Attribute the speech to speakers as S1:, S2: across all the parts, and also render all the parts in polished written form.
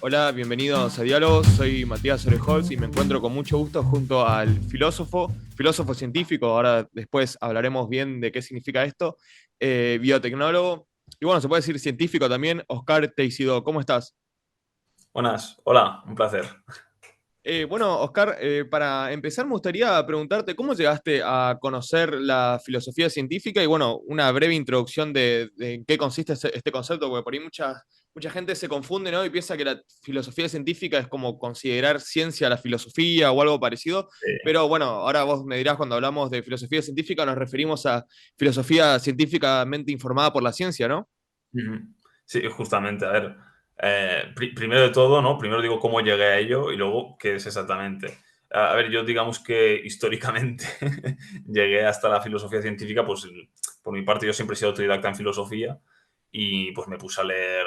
S1: Hola, bienvenidos a Diálogos. Soy Matías Orejols y me encuentro con mucho gusto junto al filósofo científico, ahora después hablaremos bien de qué significa esto, biotecnólogo y bueno, se puede decir científico también, Oscar Teixido. ¿Cómo estás?
S2: Buenas, hola, un placer.
S1: Bueno, Oscar, para empezar me gustaría preguntarte cómo llegaste a conocer la filosofía científica y bueno, una breve introducción de en qué consiste este concepto, porque por ahí mucha gente se confunde, ¿no? Y piensa que la filosofía científica es como considerar ciencia la filosofía o algo parecido, pero bueno, ahora vos me dirás cuando hablamos de filosofía científica nos referimos a filosofía científicamente informada por la ciencia, ¿no?
S2: Ujú. Sí, justamente, a ver, primero de todo, ¿no? Primero digo cómo llegué a ello y luego qué es exactamente. A ver, yo digamos que históricamente llegué hasta la filosofía científica, pues por mi parte yo siempre he sido autodidacta en filosofía y pues me puse a leer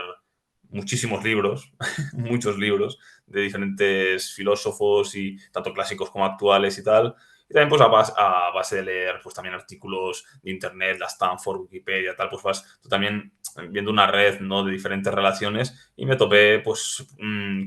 S2: muchísimos libros, muchos libros de diferentes filósofos y tanto clásicos como actuales y tal. Y también pues a base de leer pues también artículos de internet, la Stanford, Wikipedia, tal, pues vas tú también viendo una red, ¿no?, de diferentes relaciones y me topé pues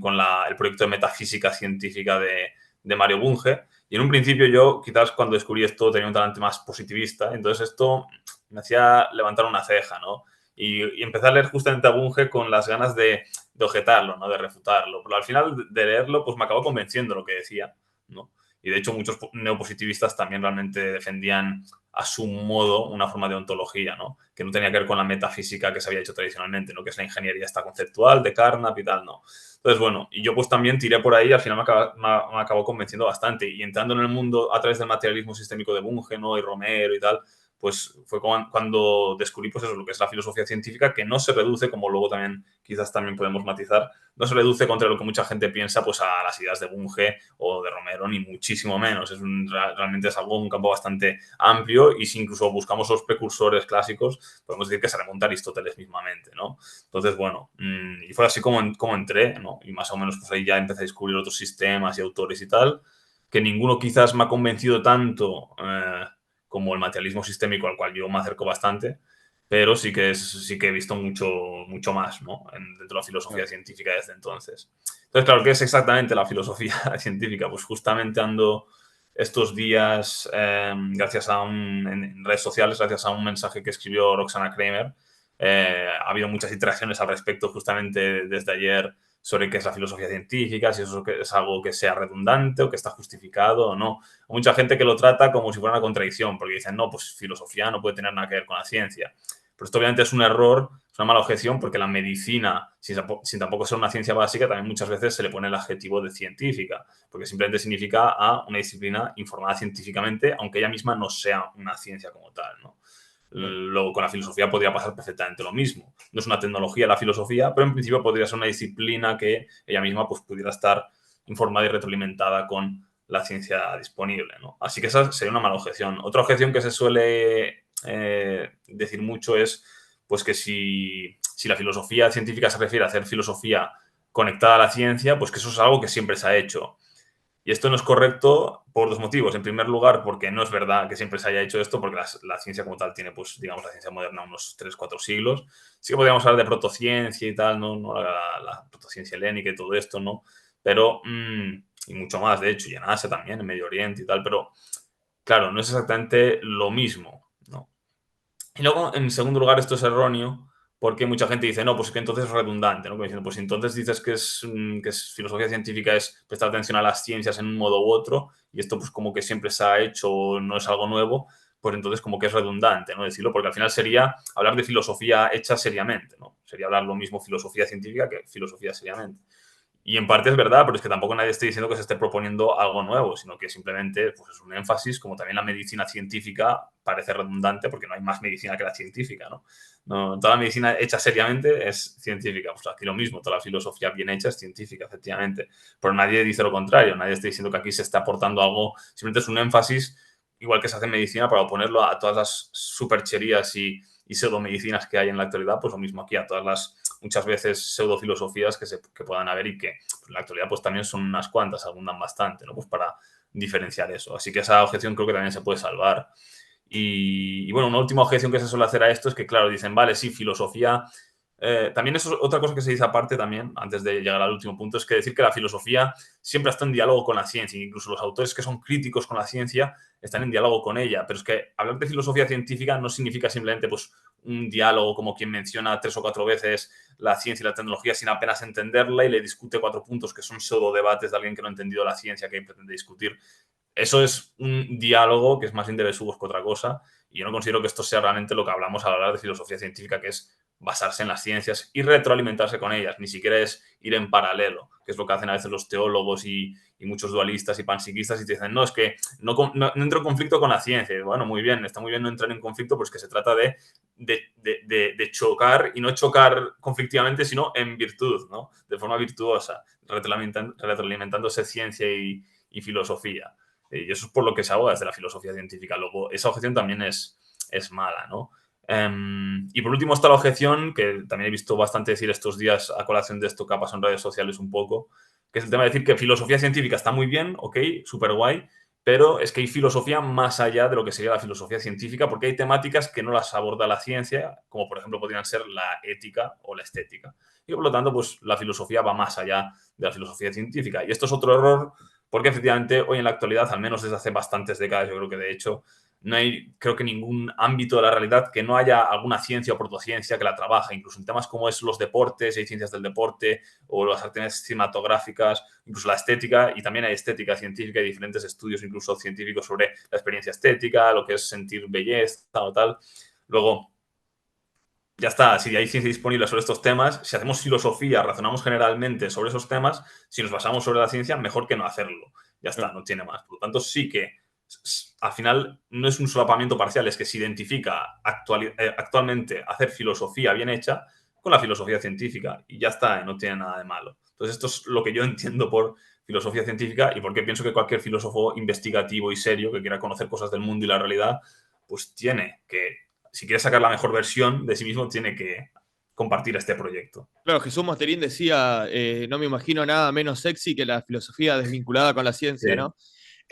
S2: con el proyecto de metafísica científica de Mario Bunge. Y en un principio yo, quizás cuando descubrí esto, tenía un talante más positivista, entonces esto me hacía levantar una ceja, ¿no? Y empecé a leer justamente a Bunge con las ganas de objetarlo, ¿no?, de refutarlo. Pero al final de leerlo, pues me acabó convenciendo lo que decía, ¿no? Y de hecho muchos neopositivistas también realmente defendían a su modo una forma de ontología, ¿no? Que no tenía que ver con la metafísica que se había hecho tradicionalmente, ¿no? Que es la ingeniería esta conceptual de Carnap y tal, ¿no? Entonces, bueno, y yo pues también tiré por ahí y al final me acabó convenciendo bastante. Y entrando en el mundo a través del materialismo sistémico de Bunge, ¿no?, y Romero y tal, pues fue cuando descubrí pues eso, lo que es la filosofía científica, que no se reduce, como luego también quizás también podemos matizar, no se reduce contra lo que mucha gente piensa pues a las ideas de Bunge o de Romero, ni muchísimo menos. Realmente es algo, un campo bastante amplio y si incluso buscamos los precursores clásicos, podemos decir que se remonta a Aristóteles mismamente, ¿no? Entonces, bueno, y fue así como entré, ¿no? Y más o menos pues ahí ya empecé a descubrir otros sistemas y autores y tal, que ninguno quizás me ha convencido tanto como el materialismo sistémico, al cual yo me acerco bastante, pero sí que he visto mucho más, ¿no?, dentro de la filosofía científica desde entonces. Entonces, claro, ¿qué es exactamente la filosofía científica? Pues justamente ando estos días, gracias en redes sociales, gracias a un mensaje que escribió Roxana Kramer, ha habido muchas interacciones al respecto justamente desde ayer sobre qué es la filosofía científica, si eso es algo que sea redundante o que está justificado o no. Hay mucha gente que lo trata como si fuera una contradicción, porque dicen, no, pues filosofía no puede tener nada que ver con la ciencia. Pero esto obviamente es un error, es una mala objeción, porque la medicina, sin tampoco ser una ciencia básica, también muchas veces se le pone el adjetivo de científica, porque simplemente significa a una disciplina informada científicamente, aunque ella misma no sea una ciencia como tal, ¿no? Luego con la filosofía podría pasar perfectamente lo mismo. No es una tecnología la filosofía, pero en principio podría ser una disciplina que ella misma pues, pudiera estar informada y retroalimentada con la ciencia disponible, ¿no? Así que esa sería una mala objeción. Otra objeción que se suele decir mucho es pues que si la filosofía científica se refiere a hacer filosofía conectada a la ciencia, pues que eso es algo que siempre se ha hecho. Y esto no es correcto por dos motivos. En primer lugar, porque no es verdad que siempre se haya hecho esto, porque la ciencia como tal tiene, pues, digamos, la ciencia moderna unos 3 4 siglos. Sí que podríamos hablar de protociencia y tal, ¿no? La protociencia helénica y todo esto, ¿no? Pero, y mucho más, de hecho, y en Asia también, en Medio Oriente y tal, pero, claro, no es exactamente lo mismo, ¿no? Y luego, en segundo lugar, esto es erróneo porque mucha gente dice, no, pues que entonces es redundante, ¿no? Como diciendo, pues si entonces dices que es filosofía científica es prestar atención a las ciencias en un modo u otro, y esto pues como que siempre se ha hecho, no es algo nuevo, pues entonces como que es redundante, ¿no?, decirlo, porque al final sería hablar de filosofía hecha seriamente, ¿no? Sería hablar lo mismo filosofía científica que filosofía seriamente. Y en parte es verdad, pero es que tampoco nadie esté diciendo que se esté proponiendo algo nuevo, sino que simplemente pues, es un énfasis, como también la medicina científica parece redundante porque no hay más medicina que la científica, ¿no? No, toda la medicina hecha seriamente es científica. Pues aquí lo mismo, toda la filosofía bien hecha es científica, efectivamente. Pero nadie dice lo contrario, nadie está diciendo que aquí se está aportando algo, simplemente es un énfasis, igual que se hace en medicina, para oponerlo a todas las supercherías y pseudomedicinas que hay en la actualidad, pues lo mismo aquí, a todas las muchas veces pseudofilosofías que puedan haber y que en la actualidad pues también son unas cuantas, abundan bastante, ¿no? Pues para diferenciar eso. Así que esa objeción creo que también se puede salvar. Y bueno, una última objeción que se suele hacer a esto es que, claro, dicen, vale, sí, filosofía también eso es otra cosa que se dice aparte también, antes de llegar al último punto, es que decir que la filosofía siempre está en diálogo con la ciencia, incluso los autores que son críticos con la ciencia están en diálogo con ella, pero es que hablar de filosofía científica no significa simplemente pues, un diálogo como quien menciona 3 o 4 veces la ciencia y la tecnología sin apenas entenderla y le discute 4 puntos que son pseudo debates de alguien que no ha entendido la ciencia que pretende discutir. Eso es un diálogo que es más bien de besugos que otra cosa, y yo no considero que esto sea realmente lo que hablamos al hablar de filosofía científica, que es basarse en las ciencias y retroalimentarse con ellas, ni siquiera es ir en paralelo, que es lo que hacen a veces los teólogos y muchos dualistas y panpsiquistas y te dicen, no, es que no entro en conflicto con la ciencia. Y bueno, muy bien, está muy bien no entrar en conflicto, pues que se trata de chocar, y no chocar conflictivamente, sino en virtud, ¿no? De forma virtuosa, retroalimentándose ciencia y filosofía. Y eso es por lo que se aboga desde la filosofía científica. Luego, esa objeción también es mala, ¿no? Y por último está la objeción, que también he visto bastante decir estos días a colación de esto que ha pasado en redes sociales un poco, que es el tema de decir que filosofía científica está muy bien, ok, súper guay, pero es que hay filosofía más allá de lo que sería la filosofía científica, porque hay temáticas que no las aborda la ciencia, como por ejemplo podrían ser la ética o la estética. Y por lo tanto, pues la filosofía va más allá de la filosofía científica. Y esto es otro error, porque efectivamente hoy en la actualidad, al menos desde hace bastantes décadas, yo creo que de hecho no hay, creo que ningún ámbito de la realidad que no haya alguna ciencia o protociencia que la trabaja, incluso en temas como es los deportes, hay ciencias del deporte o las artes cinematográficas, incluso la estética, y también hay estética científica y diferentes estudios incluso científicos sobre la experiencia estética, lo que es sentir belleza o tal. Luego, ya está, si hay ciencia disponible sobre estos temas, si hacemos filosofía, razonamos generalmente sobre esos temas, si nos basamos sobre la ciencia, mejor que no hacerlo. Ya está, no tiene más. Por lo tanto, sí que al final no es un solapamiento parcial, es que se identifica actualmente hacer filosofía bien hecha con la filosofía científica y ya está, no tiene nada de malo. Entonces, esto es lo que yo entiendo por filosofía científica y porque pienso que cualquier filósofo investigativo y serio que quiera conocer cosas del mundo y la realidad, pues tiene que, si quiere sacar la mejor versión de sí mismo, tiene que compartir este proyecto.
S1: Claro, Jesús Mosterín decía, no me imagino nada menos sexy que la filosofía desvinculada con la
S2: Sí,
S1: ciencia, ¿no?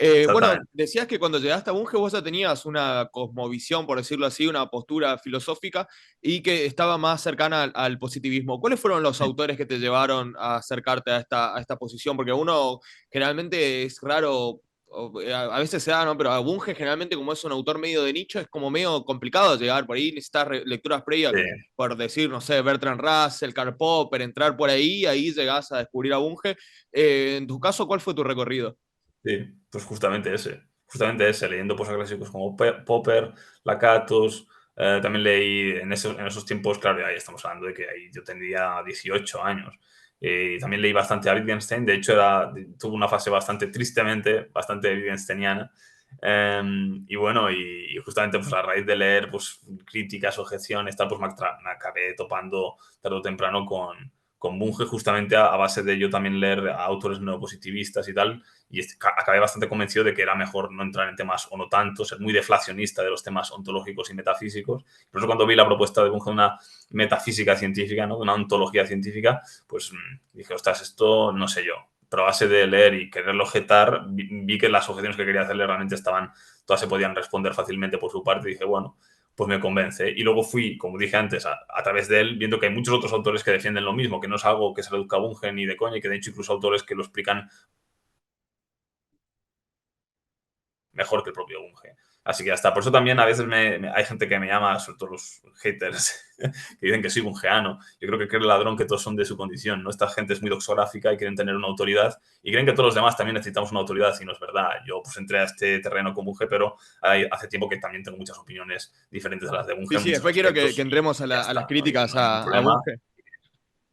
S1: Bueno,
S2: exactamente.
S1: decías que cuando llegaste a Bunge vos ya tenías una cosmovisión, por decirlo así, una postura filosófica y que estaba más cercana al positivismo. ¿Cuáles fueron los autores que te llevaron a acercarte a esta posición? Porque uno generalmente es raro, a veces se da, ¿no? Pero a Bunge generalmente como es un autor medio de nicho, es como medio complicado llegar por ahí, necesitas lecturas previas,
S2: Sí,
S1: por decir, no sé, Bertrand Russell, Karl Popper, entrar por ahí llegás a descubrir a Bunge. En tu caso, ¿cuál fue tu recorrido?
S2: sí, pues justamente ese, leyendo clásicos como Popper, Lakatos, también leí en esos tiempos, claro, ahí estamos hablando de que ahí yo tendría 18 años. Y también leí bastante a Wittgenstein, de hecho tuvo una fase bastante, tristemente, bastante wittgensteiniana. Y bueno, y justamente pues a raíz de leer pues, críticas, objeciones, tal, pues me acabé topando tarde o temprano con Bunge, justamente a base de yo también leer a autores neopositivistas y tal, y acabé bastante convencido de que era mejor no entrar en temas o no tanto, ser muy deflacionista de los temas ontológicos y metafísicos. Por eso cuando vi la propuesta de Bunge de una metafísica científica, ¿no? De una ontología científica, pues dije, ostras, esto no sé yo. Pero a base de leer y quererlo objetar, vi que las objeciones que quería hacerle realmente todas se podían responder fácilmente por su parte, y dije, bueno, pues me convence. Y luego fui, como dije antes, a través de él, viendo que hay muchos otros autores que defienden lo mismo, que no es algo que se reduzca a Bunge ni de coña, y que de hecho incluso autores que lo explican mejor que el propio Bunge. Así que hasta por eso también a veces hay gente que me llama, sobre todo los haters, que dicen que soy bungeano. Yo creo que cree el ladrón que todos son de su condición, ¿no? Esta gente es muy doxográfica y quieren tener una autoridad y creen que todos los demás también necesitamos una autoridad, y no es verdad. Yo pues entré a este terreno con Bunge, pero hace tiempo que también tengo muchas opiniores diferentes a las de Bunge
S1: Sí,
S2: en
S1: sí,
S2: muchos
S1: después quiero que
S2: aspectos y
S1: entremos
S2: ya
S1: a las
S2: está,
S1: críticas
S2: no hay ningún
S1: a
S2: problema.
S1: Bunge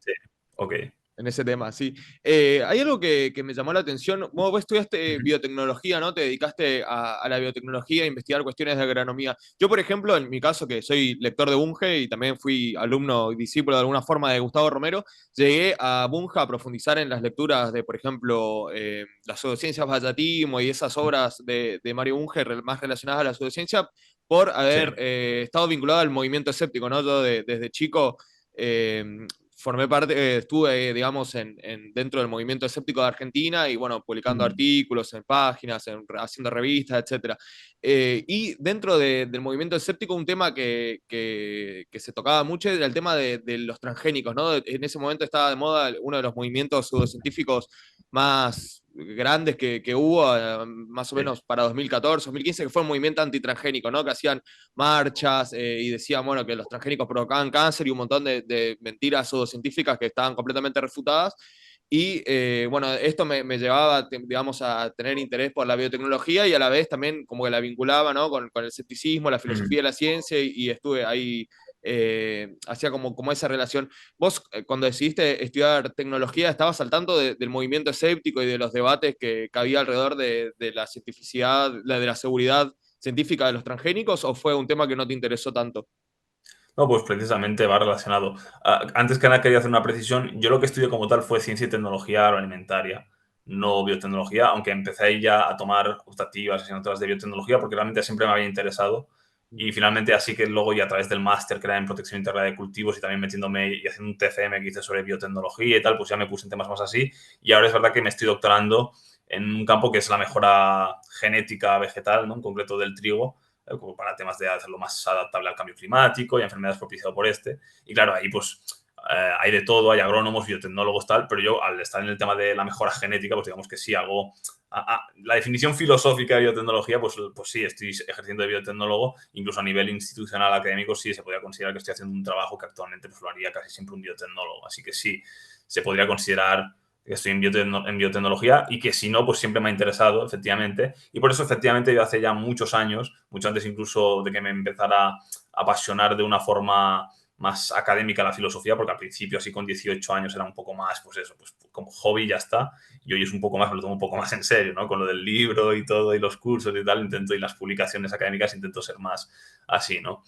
S2: Sí, ok.
S1: en ese tema, sí. Hay algo que me llamó la atención. Vos estudiaste
S2: Ujú.
S1: biotecnología, ¿no? Te dedicaste a la biotecnología, a investigar cuestiones de agronomía. Yo, por ejemplo, en mi caso, que soy lector de Bunge y también fui alumno y discípulo de alguna forma de Gustavo Romero, llegué a Bunge a profundizar en las lecturas de, por ejemplo, las pseudociencias Vallatimo y esas obras de Mario Bunge más relacionadas a la pseudociencia por
S2: Sí,
S1: haber estado vinculado al movimiento escéptico, ¿no? Yo desde chico formé parte, estuve, digamos, dentro del movimiento escéptico de Argentina y, bueno, publicando
S2: Mm,
S1: artículos en páginas, haciendo revistas, etcétera. Y dentro del movimiento escéptico, un tema que se tocaba mucho era el tema de los transgénicos, ¿no? En ese momento estaba de moda uno de los movimientos pseudocientíficos más grandes que hubo, más o
S2: sí.
S1: menos para 2014, 2015, que fue un movimiento antitransgénico, ¿no? Que hacían marchas y decían, bueno, que los transgénicos provocaban cáncer y un montón de mentiras pseudocientíficas que estaban completamente refutadas. Y bueno, esto me llevaba, digamos, a tener interés por la biotecnología y a la vez también como que la vinculaba, ¿no? Con el escepticismo, la
S2: Mm.
S1: filosofía de la ciencia y estuve ahí, hacía como esa relación. Vos, cuando decidiste estudiar tecnología, ¿estabas al tanto del movimiento escéptico y de los debates que había alrededor de la cientificidad, de la seguridad científica de los transgénicos o fue un tema que no te interesó tanto?
S2: No, pues precisamente va relacionado. Antes que nada quería hacer una precisión. Yo lo que estudié como tal fue ciencia y tecnología agroalimentaria, no biotecnología, aunque empecé ahí ya a tomar optativas, asignaturas de biotecnología, porque realmente siempre me había interesado. Y finalmente así que luego y a través del máster que era en protección integrada de cultivos y también metiéndome y haciendo un TCM que hice sobre biotecnología y tal, pues ya me puse en temas más así. Y ahora es verdad que me estoy doctorando en un campo que es la mejora genética vegetal, ¿no? En concreto del trigo, como para temas de hacerlo más adaptable al cambio climático y a enfermedades propiciadas por este. Y claro, ahí pues hay de todo, hay agrónomos, biotecnólogos, tal, pero yo al estar en el tema de la mejora genética, pues digamos que sí hago la definición filosófica de biotecnología, pues sí, estoy ejerciendo de biotecnólogo, incluso a nivel institucional académico sí se podría considerar que estoy haciendo un trabajo que actualmente pues, lo haría casi siempre un biotecnólogo, así que sí, se podría considerar que estoy en biotecnología y que si no, pues siempre me ha interesado, efectivamente. Y por eso, efectivamente, yo hace ya muchos años, mucho antes incluso de que me empezara a apasionar de una forma más académica la filosofía, porque al principio, así con 18 años, era un poco más, pues eso, pues como hobby ya está. Y hoy es un poco más, me lo tomo un poco más en serio, ¿no? Con lo del libro y todo, y los cursos y tal, intento, y las publicaciones académicas, intento ser más así, ¿no?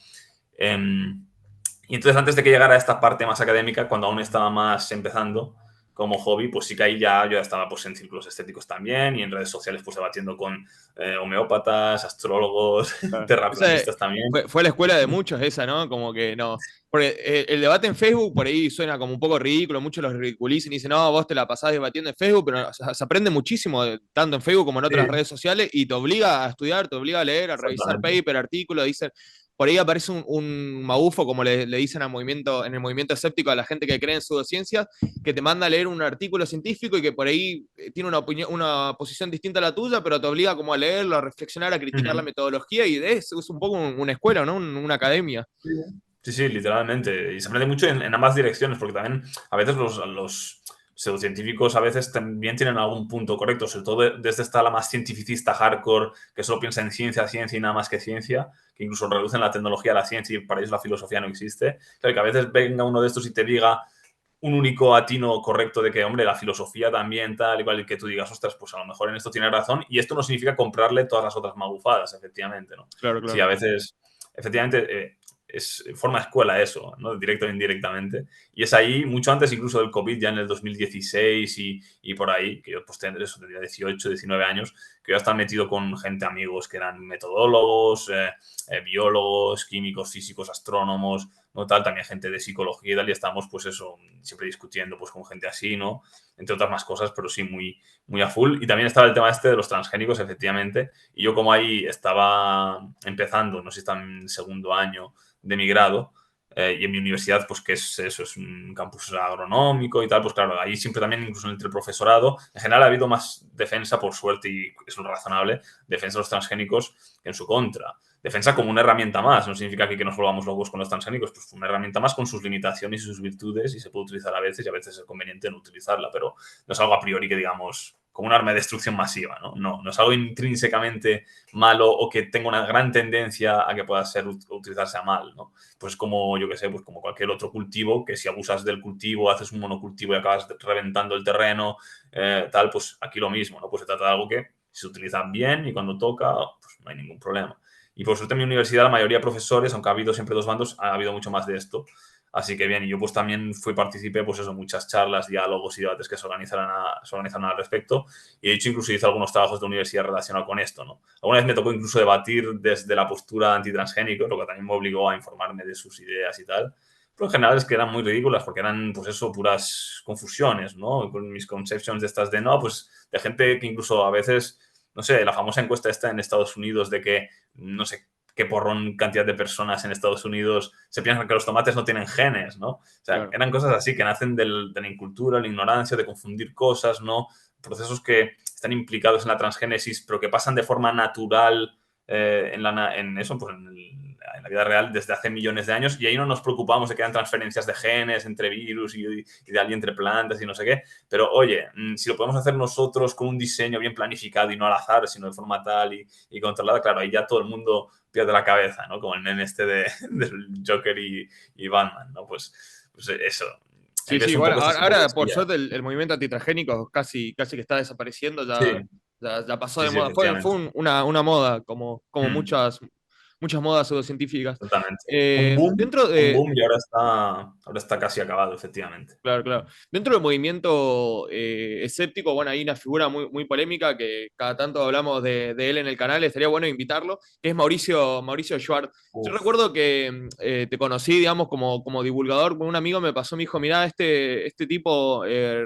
S2: Y entonces, antes de que llegara a esta parte más académica, cuando aún estaba más empezando como hobby, pues sí que ahí ya yo ya estaba pues, en círculos estéticos también y en redes sociales pues debatiendo con homeópatas, astrólogos,
S1: Claro. Esa
S2: terraplanistas también.
S1: fue la escuela de muchos esa, ¿no? Como que no. Porque el debate en Facebook por ahí suena como un poco ridículo, muchos los ridiculizan y dicen, no, vos te la pasás debatiendo en Facebook, pero se aprende muchísimo, tanto en Facebook como en otras
S2: Sí,
S1: redes sociales, y te obliga a estudiar, te obliga a leer, a revisar
S2: exactamente.
S1: paper, artículos, dicen, por ahí aparece un magufo, como le dicen al movimiento, en el movimiento escéptico a la gente que cree en pseudociencias, que te manda a leer un artículo científico y que por ahí tiene una opinión, una posición distinta a la tuya, pero te obliga como a leerlo, a reflexionar, a criticar la
S2: Ujú.
S1: metodología y es un poco una escuela, ¿no? Una academia.
S2: Sí, sí, sí, literalmente. Y se aprende mucho en ambas direcciones, porque también a veces los pseudocientíficos a veces también tienen algún punto correcto, sobre todo desde esta la más cientificista hardcore, que solo piensa en ciencia, ciencia y nada más que ciencia, que incluso reducen la tecnología a la ciencia y para ellos la filosofía no existe. Claro, que a veces venga uno de estos y te diga un único atino correcto de que, hombre, la filosofía también, tal, igual que tú digas, ostras, pues a lo mejor en esto tiene razón, y esto no significa comprarle todas las otras magufadas, efectivamente, ¿no?
S1: Claro,
S2: Sí,
S1: claro.
S2: a veces, efectivamente, es forma escuela eso, ¿no? Directo o indirectamente. Y es ahí, mucho antes incluso del COVID, ya en el 2016 y por ahí, que yo pues tendría 18, 19 años, que yo estaba metido con gente, amigos que eran metodólogos, biólogos, químicos, físicos, astrónomos, ¿no? Tal, también gente de psicología y tal, y estamos pues eso, siempre discutiendo pues con gente así, ¿no? Entre otras más cosas, pero sí muy, muy a full. Y también estaba el tema este de los transgénicos, efectivamente, y yo como ahí estaba empezando, no sé si está en segundo año de mi grado, y en mi universidad, pues que es eso, es un campus agronómico y tal, pues claro, ahí siempre también, incluso entre el profesorado, en general ha habido más defensa, por suerte, y es lo razonable, defensa de los transgénicos que en su contra. Defensa como una herramienta más, no significa que nos volvamos locos con los transgénicos, pues una herramienta más con sus limitaciones y sus virtudes y se puede utilizar a veces y a veces es conveniente no utilizarla, pero no es algo a priori que digamos como un arma de destrucción masiva, ¿no? No, no es algo intrínsecamente malo o que tenga una gran tendencia a que pueda ser utilizarse a mal, ¿no? Pues como, yo que sé, pues como cualquier otro cultivo, que si abusas del cultivo, haces un monocultivo y acabas reventando el terreno, tal, pues aquí lo mismo, ¿no? Pues se trata de algo que se utiliza bien y cuando toca, pues no hay ningún problema. Y por suerte en mi universidad la mayoría de profesores, aunque ha habido siempre dos bandos, ha habido mucho más de esto. Así que bien, y yo pues también participé, pues eso, muchas charlas, diálogos y debates que se organizaron al respecto. Y de hecho incluso hice algunos trabajos de universidad relacionados con esto, ¿no? Alguna vez me tocó incluso debatir desde la postura antitransgénico, lo que también me obligó a informarme de sus ideas y tal. pero en general es que eran muy ridículas porque eran, pues eso, puras confusiones, ¿no? Con mis conceptions de estas de, no, pues de gente que incluso a veces, no sé, la famosa encuesta esta en Estados Unidos de que, no sé, qué porrón cantidad de personas en Estados Unidos se piensan que los tomates no tienen genes, ¿no? O sea,
S1: Claro.
S2: eran cosas así que nacen de la incultura, la ignorancia, de confundir cosas, ¿no? Procesos que están implicados en la transgénesis, pero que pasan de forma natural en eso, pues en la vida real desde hace millones de años, y ahí no nos preocupamos de que hayan transferencias de genes entre virus y de ahí entre plantas y no sé qué. Pero oye, si lo podemos hacer nosotros con un diseño bien planificado y no al azar, sino de forma tal y controlada, claro, ahí ya todo el mundo pierde la cabeza, ¿no? Como el meme este del Joker y Batman, ¿no? Pues eso. Ahí
S1: Sí, sí,
S2: ves un
S1: bueno,
S2: poco estas
S1: ahora por
S2: hipocresías.
S1: suerte el movimiento antitransgénico casi que está desapareciendo,
S2: Sí,
S1: ya pasó
S2: sí,
S1: de
S2: sí,
S1: moda. Fue
S2: efectivamente.
S1: una moda, como
S2: Mm.
S1: muchas modas pseudocientíficas.
S2: Totalmente.
S1: Dentro
S2: Un
S1: de,
S2: boom y ahora está casi acabado, efectivamente.
S1: Claro, claro. Dentro del movimiento escéptico, bueno, hay una figura muy polémica que cada tanto hablamos de él en el canal, estaría bueno invitarlo, que es Mauricio Schwartz. Yo
S2: Uf,
S1: recuerdo que te conocí, digamos, como divulgador, con un amigo me pasó, me dijo, mirá, este tipo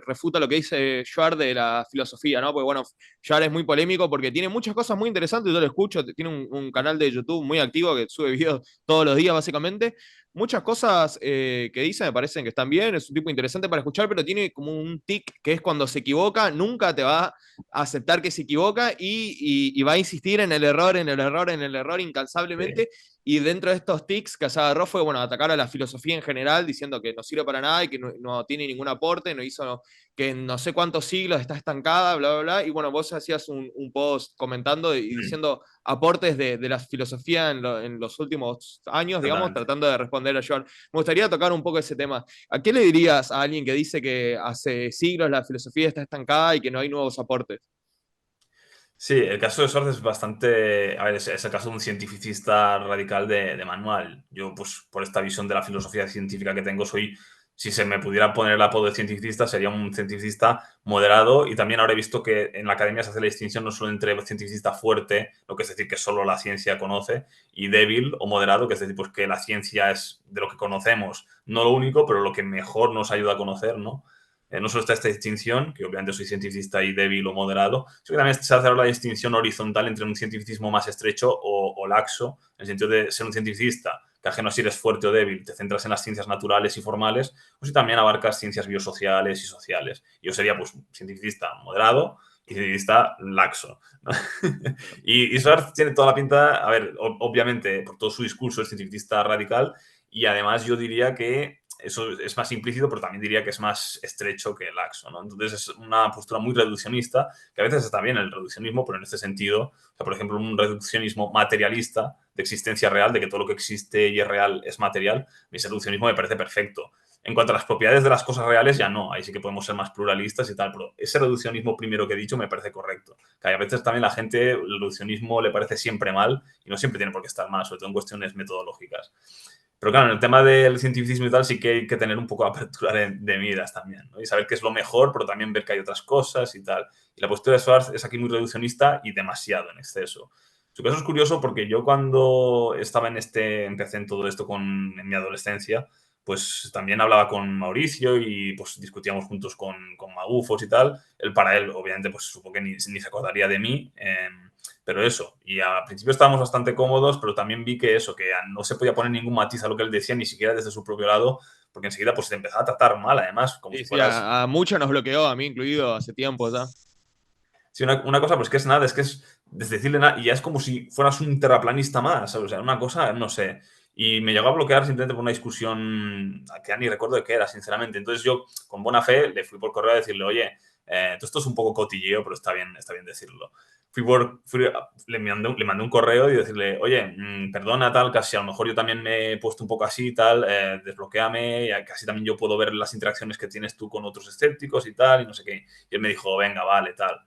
S1: refuta lo que dice Schwartz de la filosofía, ¿no? Porque bueno, Schwartz es muy polémico porque tiene muchas cosas muy interesantes, yo lo escucho, tiene un canal de YouTube muy activo que sube videos todos los días, básicamente. Muchas cosas que dice me parecen que están bien, es un tipo interesante para escuchar, pero tiene como un tic que es cuando se equivoca, nunca te va a aceptar que se equivoca y va a insistir en el error, en el error, en el error
S2: sí.
S1: incansablemente. Y dentro de estos tics que se agarró fue, bueno, atacar a la filosofía en general, diciendo que no sirve para nada y que no tiene ningún aporte, no hizo, que en no sé cuántos siglos está estancada, bla, bla, bla. Y bueno, vos hacías un post comentando y
S2: Mm,
S1: diciendo aportes de la filosofía en los últimos años, digamos,
S2: Exactamente.
S1: tratando de responder a Joan. Me gustaría tocar un poco ese tema. ¿A qué le dirías a alguien que dice que hace siglos la filosofía está estancada y que no hay nuevos aportes?
S2: Sí, el caso de Schwarz es bastante. A ver, es el caso de un cientificista radical de manual. Yo, pues, por esta visión de la filosofía científica que tengo, soy. Si se me pudiera poner el apodo de cientificista, sería un cientificista moderado. Y también ahora he visto que en la academia se hace la distinción no solo entre cientificista fuerte, lo que es decir que solo la ciencia conoce, y débil o moderado, que es decir, pues que la ciencia es de lo que conocemos, no lo único, pero lo que mejor nos ayuda a conocer, ¿no? No solo está esta distinción, que obviamente soy cientificista y débil o moderado, sino que también se hace ahora la distinción horizontal entre un cientificismo más estrecho o laxo, en el sentido de ser un cientificista, que ajeno a si eres fuerte o débil, te centras en las ciencias naturales y formales, o si también abarcas ciencias biosociales y sociales. Yo sería, pues, cientificista moderado y cientificista laxo, ¿no? y Schwartz tiene toda la pinta, a ver, obviamente, por todo su discurso, es cientificista radical, y además yo diría que eso es más implícito, pero también diría que es más estrecho que laxo, ¿no? Entonces es una postura muy reduccionista, que a veces está bien el reduccionismo, pero en este sentido, o sea, por ejemplo, un reduccionismo materialista de existencia real, de que todo lo que existe y es real es material, ese reduccionismo me parece perfecto. En cuanto a las propiedades de las cosas reales, ya no, ahí sí que podemos ser más pluralistas y tal, pero ese reduccionismo primero que he dicho me parece correcto. Que a veces también la gente, el reduccionismo le parece siempre mal y no siempre tiene por qué estar mal, sobre todo en cuestiones metodológicas. Pero claro, en el tema del cientificismo y tal, sí que hay que tener un poco de apertura de miras también, ¿no? Y saber qué es lo mejor, pero también ver que hay otras cosas y tal. Y la postura de Schwartz es aquí muy reduccionista y demasiado en exceso. Su caso es curioso porque yo cuando estaba empecé en todo esto en mi adolescencia, pues también hablaba con Mauricio y pues discutíamos juntos con Magufos y tal. Él para él, obviamente, pues supongo que ni se acordaría de mí. Pero eso, y al principio estábamos bastante cómodos, pero también vi que eso, que no se podía poner ningún matiz a lo que él decía, ni siquiera desde su propio lado, porque enseguida pues se te empezaba a tratar mal, además, como
S1: Sí,
S2: si
S1: sí,
S2: fueras.
S1: a muchos nos bloqueó, a mí incluido, hace tiempo ya.
S2: Sí, una cosa, pues que es nada, es que es decirle nada, y ya es como si fueras un terraplanista más, ¿sabes? O sea, una cosa, no sé. Y me llegó a bloquear simplemente por una discusión que ya ni recuerdo de qué era, sinceramente. Entonces yo, con buena fe, le fui por correo a decirle, oye, todo esto es un poco cotilleo, pero está bien decirlo. Le mandé un correo y decirle, oye, perdona, tal, casi a lo mejor yo también me he puesto un poco así, tal, desbloquéame, y casi también yo puedo ver las interacciones que tienes tú con otros escépticos y tal, y no sé qué. Y él me dijo, venga, vale, tal.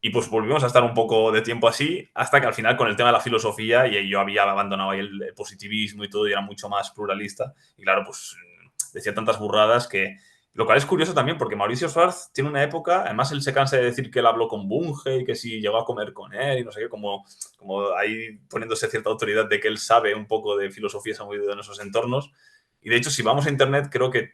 S2: Y pues volvimos a estar un poco de tiempo así, hasta que al final con el tema de la filosofía, y yo había abandonado ahí el positivismo y todo, y era mucho más pluralista, y claro, pues decía tantas burradas que. Lo cual es curioso también, porque Mauricio Schwartz tiene una época, además él se cansa de decir que él habló con Bunge y que si llegó a comer con él y no sé qué, como ahí poniéndose cierta autoridad de que él sabe un poco de filosofía, se ha movido en esos entornos. Y de hecho, si vamos a internet, creo que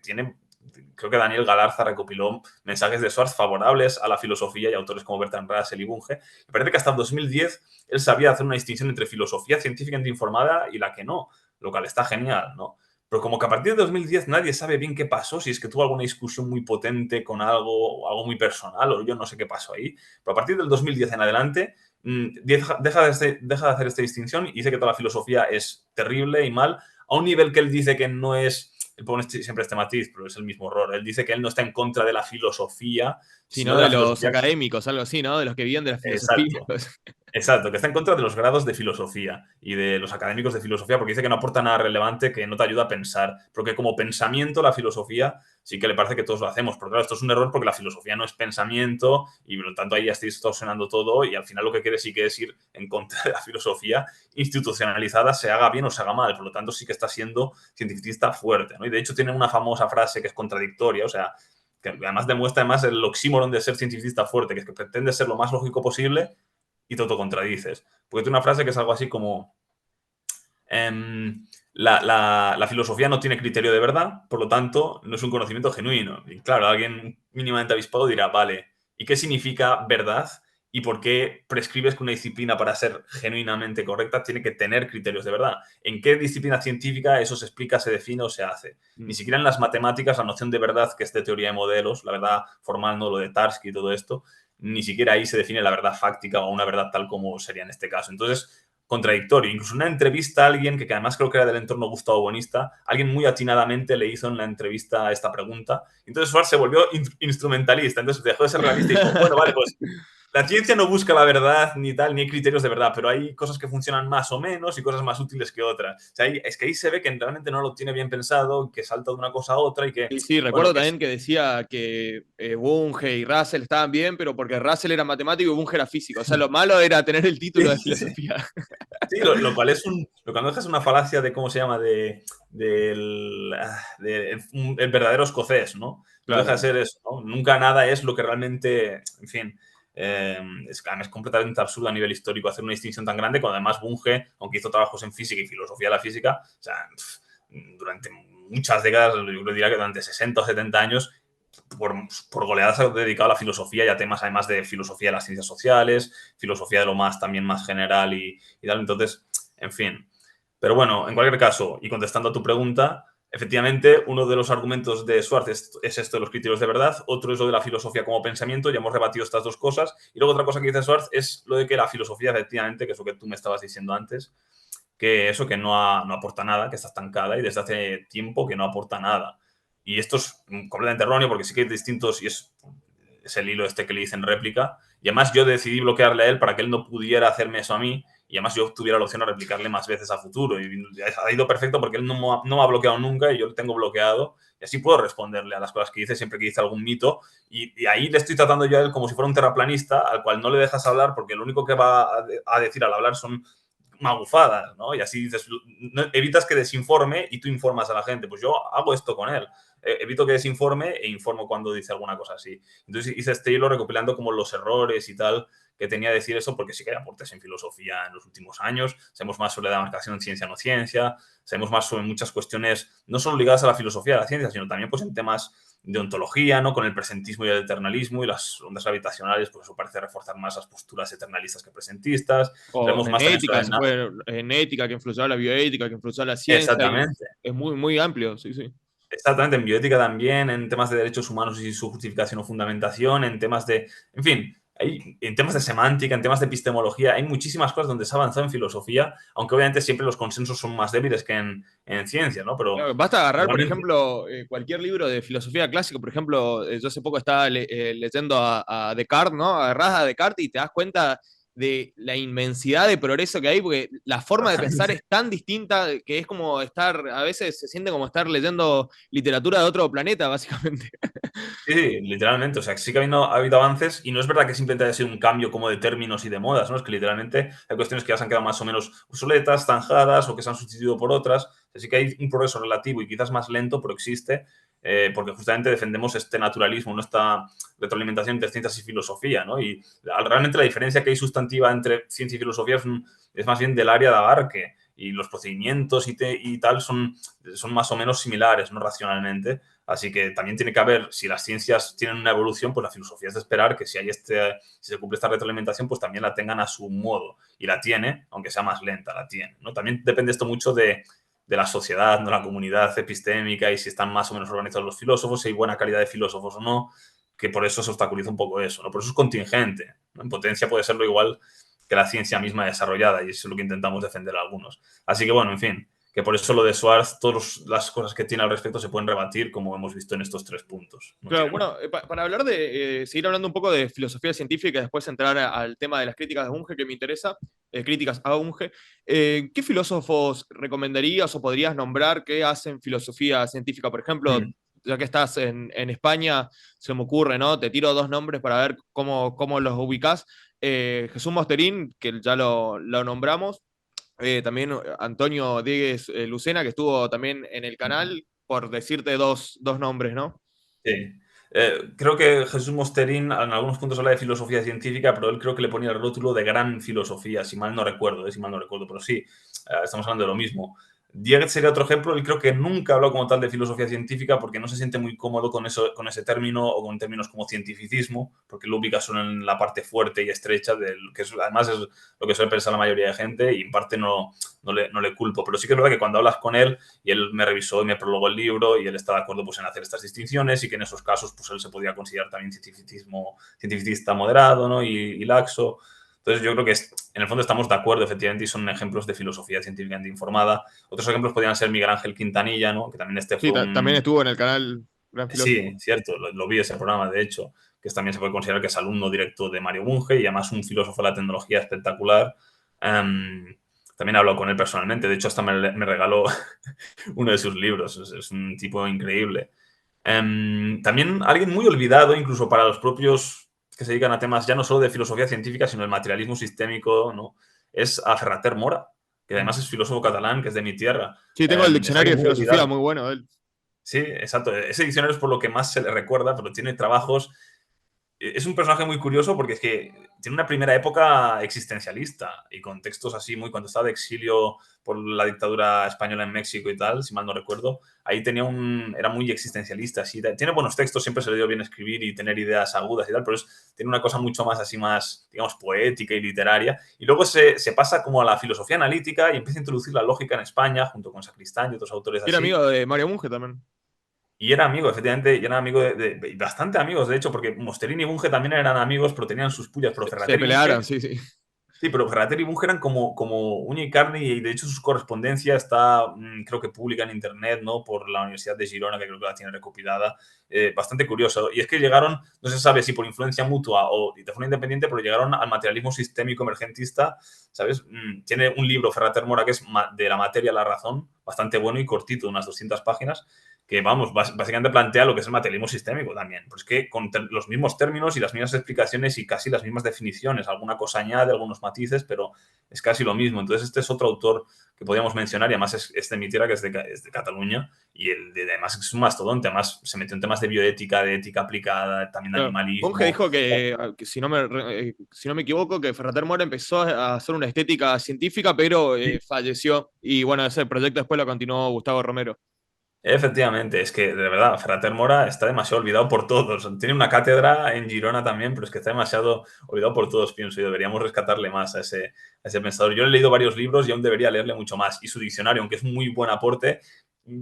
S2: Daniel Galarza recopiló mensajes de Schwartz favorables a la filosofía y autores como Bertrand Russell y Bunge. Me parece que hasta el 2010 él sabía hacer una distinción entre filosofía científicamente informada y la que no, lo cual está genial, ¿no? Pero como que a partir de 2010 nadie sabe bien qué pasó, si es que tuvo alguna discusión muy potente con algo muy personal, o yo no sé qué pasó ahí. Pero a partir del 2010 en adelante, deja de hacer esta distinción y dice que toda la filosofía es terrible y mal, a un nivel que él dice que no es, él pone siempre este matiz, pero es el mismo error. Él dice que él no está en contra de la filosofía, sino
S1: Sino
S2: de
S1: de
S2: la
S1: los
S2: filosofía.
S1: académicos, algo así, ¿no? De los que viven de la filosofía.
S2: Exacto. Exacto, que está en contra de los grados de filosofía y de los académicos de filosofía porque dice que no aporta nada relevante, que no te ayuda a pensar, porque como pensamiento la filosofía sí que le parece que todos lo hacemos, pero claro, esto es un error porque la filosofía no es pensamiento y por lo tanto ahí ya estáis distorsionando todo y al final lo que quiere sí que es ir en contra de la filosofía institucionalizada, se haga bien o se haga mal, por lo tanto sí que está siendo cientificista fuerte, ¿no? Y de hecho tiene una famosa frase que es contradictoria, o sea, que además demuestra además el oxímoron de ser cientificista fuerte, que es que pretende ser lo más lógico posible y te autocontradices. Porque tiene una frase que es algo así como: la filosofía no tiene criterio de verdad, por lo tanto, no es un conocimiento genuino. Y claro, alguien mínimamente avispado dirá, vale, ¿y qué significa verdad? ¿Y por qué prescribes que una disciplina para ser genuinamente correcta tiene que tener criterios de verdad? ¿En qué disciplina científica eso se explica, se define o se hace? Ni
S1: Mm.
S2: siquiera en las matemáticas la noción de verdad, que es de teoría de modelos, la verdad formal, no lo de Tarski y todo esto, ni siquiera ahí se define la verdad fáctica o una verdad tal como sería en este caso. Entonces, contradictorio. Incluso una entrevista a alguien que además creo que era del entorno Gustavo Bonista, alguien muy atinadamente le hizo en la entrevista esta pregunta. Entonces Schwartz se volvió instrumentalista, entonces dejó de ser realista y dijo, bueno, vale, pues la ciencia no busca la verdad ni tal, ni hay criterios de verdad, pero hay cosas que funcionan más o menos y cosas más útiles que otras. O sea, es que ahí se ve que realmente no lo tiene bien pensado, que salta de una cosa a otra y que,
S1: Sí, sí,
S2: bueno,
S1: recuerdo
S2: que es...
S1: también que decía que Bunge y Russell estaban bien, pero porque Russell era matemático y Bunge era físico. O sea, lo malo era tener el título de filosofía.
S2: Sí, lo cual es lo que no deja es una falacia de, ¿cómo se llama? El verdadero escocés, ¿no? No deja de
S1: Claro.
S2: ser eso, ¿no? Nunca nada es lo que realmente, en fin, es completamente absurdo a nivel histórico hacer una distinción tan grande, cuando además Bunge, aunque hizo trabajos en física y filosofía de la física, o sea, durante muchas décadas, yo diría que durante 60 o 70 años, por, por goleadas ha dedicado a la filosofía y a temas además de filosofía de las ciencias sociales, filosofía de lo más también más general y tal. Entonces, en fin. Pero bueno, en cualquier caso, y contestando a tu pregunta, efectivamente, uno de los argumentos de Schwartz es esto de los criterios de verdad, otro es lo de la filosofía como pensamiento, ya hemos rebatido estas dos cosas, y luego otra cosa que dice Schwartz es lo de que la filosofía, efectivamente, que es lo que tú me estabas diciendo antes, que eso que no aporta nada, que está estancada y desde hace tiempo que no aporta nada. Y esto es completamente erróneo porque sí que hay distintos, y es el hilo este que le dicen réplica, y además yo decidí bloquearle a él para que él no pudiera hacerme eso a mí, y además yo tuviera la opción de replicarle más veces a futuro. Y ha ido perfecto porque él no me ha bloqueado nunca y yo lo tengo bloqueado, y así puedo responderle a las cosas que dice siempre que dice algún mito, y ahí le estoy tratando yo a él como si fuera un terraplanista al cual no le dejas hablar porque lo único que va a decir al hablar son magufadas, ¿no? Y así dices, no, evitas que desinforme y tú informas a la gente. Pues yo hago esto con él. Evito que desinforme e informo cuando dice alguna cosa así. Entonces hice este hilo recopilando como los errores y tal que tenía que decir eso, porque sí que hay aportes en filosofía en los últimos años. Sabemos más sobre la demarcación en ciencia no ciencia, sabemos más sobre muchas cuestiones no solo ligadas a la filosofía de la ciencia, sino también pues en temas de ontología, ¿no? Con el presentismo y el eternalismo y las ondas gravitacionales, pues eso parece reforzar más las posturas eternalistas que presentistas.
S1: O
S2: Sabemos más
S1: en
S2: también sobre
S1: ética, se puede, en ética que influyó a la bioética, que influyó a la ciencia, y
S2: exactamente,
S1: es muy, muy amplio, sí, sí.
S2: exactamente, en bioética también, en temas de derechos humanos y su justificación o fundamentación, en temas de, en fin, en temas de semántica, en temas de epistemología, hay muchísimas cosas donde se ha avanzado en filosofía, aunque obviamente siempre los consensos son más débiles que en ciencia, ¿no? Pero
S1: Claro, basta agarrar, por
S2: igualmente,
S1: ejemplo, cualquier libro de filosofía clásica. Por ejemplo, yo hace poco estaba leyendo a Descartes, ¿no? Agarrás a Descartes y te das cuenta de la inmensidad de progreso que hay, porque la forma de pensar es tan distinta que es como estar, a veces se siente como estar leyendo literatura de otro planeta, básicamente.
S2: sí, literalmente, o sea, sí que ha habido avances y no es verdad que simplemente haya sido un cambio como de términos y de modas, ¿no? Es que literalmente hay cuestiones que ya se han quedado más o menos obsoletas, zanjadas o que se han sustituido por otras. Así que hay un progreso relativo y quizás más lento, pero existe, porque justamente defendemos este naturalismo, ¿no? Esta retroalimentación entre ciencias y filosofía, ¿no? Y realmente la diferencia que hay sustantiva entre ciencia y filosofía es más bien del área de abarque. y los procedimientos y tal son más o menos similares, ¿no? Racionalmente. Así que también tiene que haber, si las ciencias tienen una evolución, pues la filosofía es de esperar que si si se cumple esta retroalimentación, pues también la tengan a su modo. Y la tiene, aunque sea más lenta, la tiene, ¿no? También depende esto mucho de la sociedad, de la comunidad epistémica y si están más o menos organizados los filósofos, si hay buena calidad de filósofos o no, que por eso se obstaculiza un poco eso, ¿no? Por eso es contingente, ¿no? En potencia puede serlo igual que la ciencia misma desarrollada y eso es lo que intentamos defender algunos. Así que bueno, en fin, que por eso lo de Schwartz, todas las cosas que tiene al respecto se pueden rebatir, como hemos visto en estos 3 puntos. No
S1: Claro,
S2: tiene más.
S1: bueno, para hablar de, seguir hablando un poco de filosofía científica y después entrar al tema de las críticas de Bunge, que me interesa, críticas a Bunge, ¿qué filósofos recomendarías o podrías nombrar que hacen filosofía científica? Por ejemplo,
S2: Mm.
S1: ya que estás en España, se me ocurre, ¿no? Te tiro dos nombres para ver cómo los ubicás. Jesús Mosterín, que ya lo nombramos, también Antonio Diegues Lucena, que estuvo también en el canal, por decirte dos nombres, ¿no?
S2: Sí. Creo que Jesús Mosterín en algunos puntos habla de filosofía científica, pero él creo que le ponía el rótulo de gran filosofía, si mal no recuerdo, si mal no recuerdo, pero sí, estamos hablando de lo mismo. Dieguez sería otro ejemplo, él creo que nunca habló como tal de filosofía científica porque no se siente muy cómodo con ese término o con términos como cientificismo, porque lo ubica solo en la parte fuerte y estrecha, que además es lo que suele pensar la mayoría de gente y en parte no le culpo, pero sí que es verdad que cuando hablas con él y él me revisó y me prologó el libro y él está de acuerdo pues, en hacer estas distinciones y que en esos casos pues, él se podía considerar también cientificista moderado, ¿no? y laxo. Entonces yo creo que en el fondo estamos de acuerdo, efectivamente, y son ejemplos de filosofía científicamente informada. Otros ejemplos podrían ser Miguel Ángel Quintanilla, ¿no? Que también este
S1: Sí,
S2: fue
S1: también
S2: un...
S1: estuvo en el canal Gran Filósofo.
S2: Sí, cierto, lo vi ese programa, de hecho, que también se puede considerar que es alumno directo de Mario Bunge y además un filósofo de la tecnología espectacular. También he hablado con él personalmente, de hecho hasta me regaló uno de sus libros, es un tipo increíble. También alguien muy olvidado, incluso para los propios que se dedican a temas ya no solo de filosofía científica, sino del materialismo sistémico, ¿no? Es a Ferrater Mora, que además es filósofo catalán, que es de mi tierra.
S1: Sí, tengo el
S2: Es
S1: diccionario
S2: alguien
S1: de
S2: muy
S1: filosofía
S2: olvidado.
S1: muy bueno de él.
S2: Sí, exacto. Ese diccionario es por lo que más se le recuerda, pero tiene trabajos es un personaje muy curioso porque es que tiene una primera época existencialista y con textos así muy cuando estaba de exilio por la dictadura española en México y tal, si mal no recuerdo, ahí era muy existencialista, así, tiene buenos textos, siempre se le dio bien escribir y tener ideas agudas y tal, pero tiene una cosa mucho más así más, digamos, poética y literaria y luego se pasa como a la filosofía analítica y empieza a introducir la lógica en España junto con Sacristán y otros autores
S1: Era
S2: así.
S1: amigo de Mario Bunge también.
S2: Y era amigo, efectivamente, y era amigo bastante amigos, de hecho, porque Mosterini y Bunge también eran amigos, pero tenían sus pullas, pero
S1: Se
S2: Ferrater y
S1: pelearon,
S2: Bunge,
S1: sí, sí.
S2: sí, pero Ferrater y Bunge eran como uña y carne, y de hecho su correspondencia está, creo que pública en internet, ¿no? Por la Universidad de Girona, que creo que la tiene recopilada, bastante curioso. Y es que llegaron, no se sabe si por influencia mutua o de forma independiente, pero llegaron al materialismo sistémico emergentista, ¿sabes? Tiene un libro, Ferrater Mora, que es de la materia a la razón, bastante bueno y cortito, unas 200 páginas, que vamos, básicamente plantea lo que es el materialismo sistémico también. Pues que con los mismos términos y las mismas explicaciones y casi las mismas definiciones, alguna cosa añade, algunos matices, pero es casi lo mismo. Entonces este es otro autor que podríamos mencionar y además es de mi tierra, que es de Cataluña y además es un mastodonte, además se metió en temas de bioética, de ética aplicada, también de
S1: Claro. Bunge
S2: animalismo.
S1: dijo que si no me equivoco, que Ferrater Mora empezó a hacer una estética científica, pero falleció. Y bueno, ese proyecto después lo continuó Gustavo Romero.
S2: Efectivamente, es que de verdad, Frater Mora está demasiado olvidado por todos. Tiene una cátedra en Girona también, pero es que está demasiado olvidado por todos, pienso, y deberíamos rescatarle más a ese pensador. Yo le he leído varios libros y aún debería leerle mucho más. Y su diccionario, aunque es un muy buen aporte,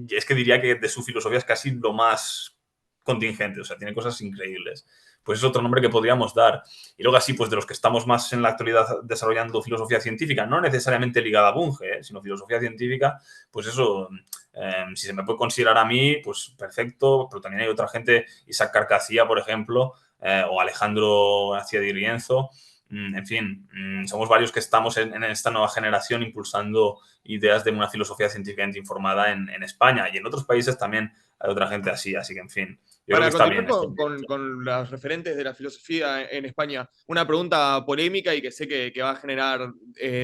S2: es que diría que de su filosofía es casi lo más contingente, o sea, tiene cosas increíbles. Pues es otro nombre que podríamos dar. Y luego así, pues de los que estamos más en la actualidad desarrollando filosofía científica, no necesariamente ligada a Bunge, sino filosofía científica, pues eso, si se me puede considerar a mí, pues perfecto, pero también hay otra gente, Isaac Carcacía, por ejemplo, o Alejandro García de Rienzo. En fin, somos varios que estamos en esta nueva generación impulsando ideas de una filosofía científicamente informada en España y en otros países también hay otra gente así que en fin, yo creo que
S1: Para
S2: está
S1: continuar
S2: bien esto.
S1: con las referentes de la filosofía en España, una pregunta polémica y que sé que va a generar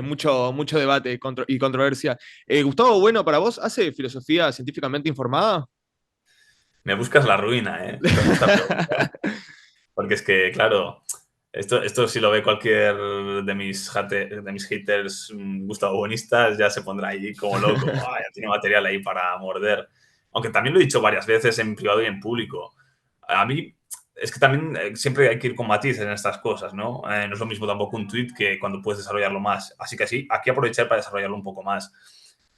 S1: mucho debate y controversia. Gustavo Bueno, ¿para vos hace filosofía científicamente informada?
S2: Me buscas la ruina, con esta pregunta, porque es que, claro, Esto si lo ve cualquier de mis haters Gustavo Buenistas, ya se pondrá ahí como loco. "Ah, ya tiene material ahí para morder". Aunque también lo he dicho varias veces en privado y en público. A mí es que también siempre hay que ir con matices en estas cosas, ¿no? No es lo mismo tampoco un tweet que cuando puedes desarrollarlo más. Así que sí, aquí aprovechar para desarrollarlo un poco más.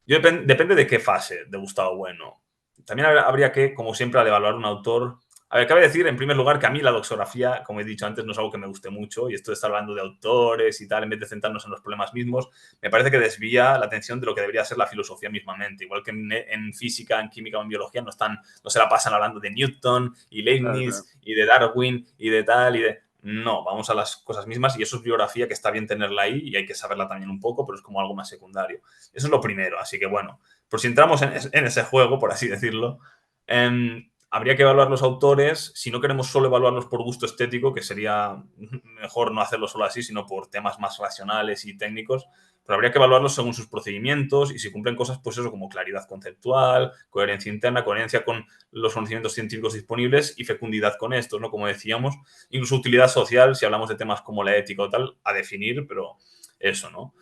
S2: Depende de qué fase de Gustavo Bueno. También habría que, como siempre, al evaluar un autor. A ver, cabe decir, en primer lugar, que a mí la doxografía, como he dicho antes, no es algo que me guste mucho, y esto de estar hablando de autores y tal, en vez de centrarnos en los problemas mismos, me parece que desvía la atención de lo que debería ser la filosofía mismamente. Igual que en física, en química o en biología no se la pasan hablando de Newton y
S1: Claro, claro.
S2: Leibniz y de Darwin y de tal y de... No, vamos a las cosas mismas y eso es biografía que está bien tenerla ahí y hay que saberla también un poco, pero es como algo más secundario. Eso es lo primero, así que bueno, por si entramos en ese juego, por así decirlo, habría que evaluar los autores, si no queremos solo evaluarlos por gusto estético, que sería mejor no hacerlo solo así, sino por temas más racionales y técnicos, pero habría que evaluarlos según sus procedimientos y si cumplen cosas, pues eso, como claridad conceptual, coherencia interna, coherencia con los conocimientos científicos disponibles y fecundidad con estos, ¿no? Como decíamos, incluso utilidad social, si hablamos de temas como la ética o tal, a definir, pero eso, ¿no?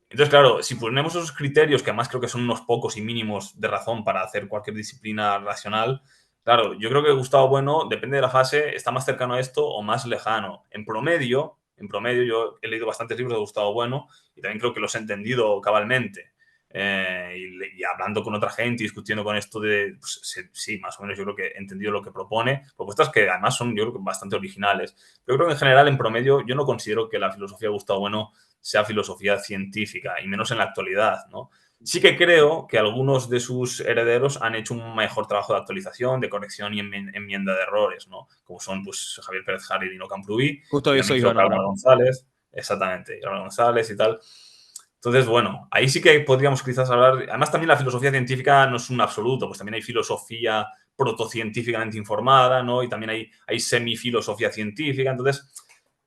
S2: Entonces, claro, si ponemos esos criterios, que además creo que son unos pocos y mínimos de razón para hacer cualquier disciplina racional, claro, yo creo que Gustavo Bueno, depende de la fase, está más cercano a esto o más lejano. En promedio, yo he leído bastantes libros de Gustavo Bueno y también creo que los he entendido cabalmente. Y hablando con otra gente y discutiendo con esto de, pues, sí, más o menos yo creo que he entendido lo que propone. Propuestas que además son, yo creo que bastante originales. Yo creo que en general, en promedio, yo no considero que la filosofía de Gustavo Bueno sea filosofía científica, y menos en la actualidad, ¿no? Sí que creo que algunos de sus herederos han hecho un mejor trabajo de actualización, de corrección y enmienda de errores, ¿no? Como son pues, Javier Pérez Jara y Lino Camprubí,
S1: Justo
S2: y
S1: eso
S2: también
S1: iba
S2: creo
S1: a
S2: que
S1: nombrar.
S2: Álvaro González, exactamente, y Álvaro González y tal. Entonces, bueno, ahí sí que podríamos quizás hablar. Además, también la filosofía científica no es un absoluto, pues también hay filosofía protocientíficamente informada, ¿no? Y también hay semifilosofía científica. Entonces,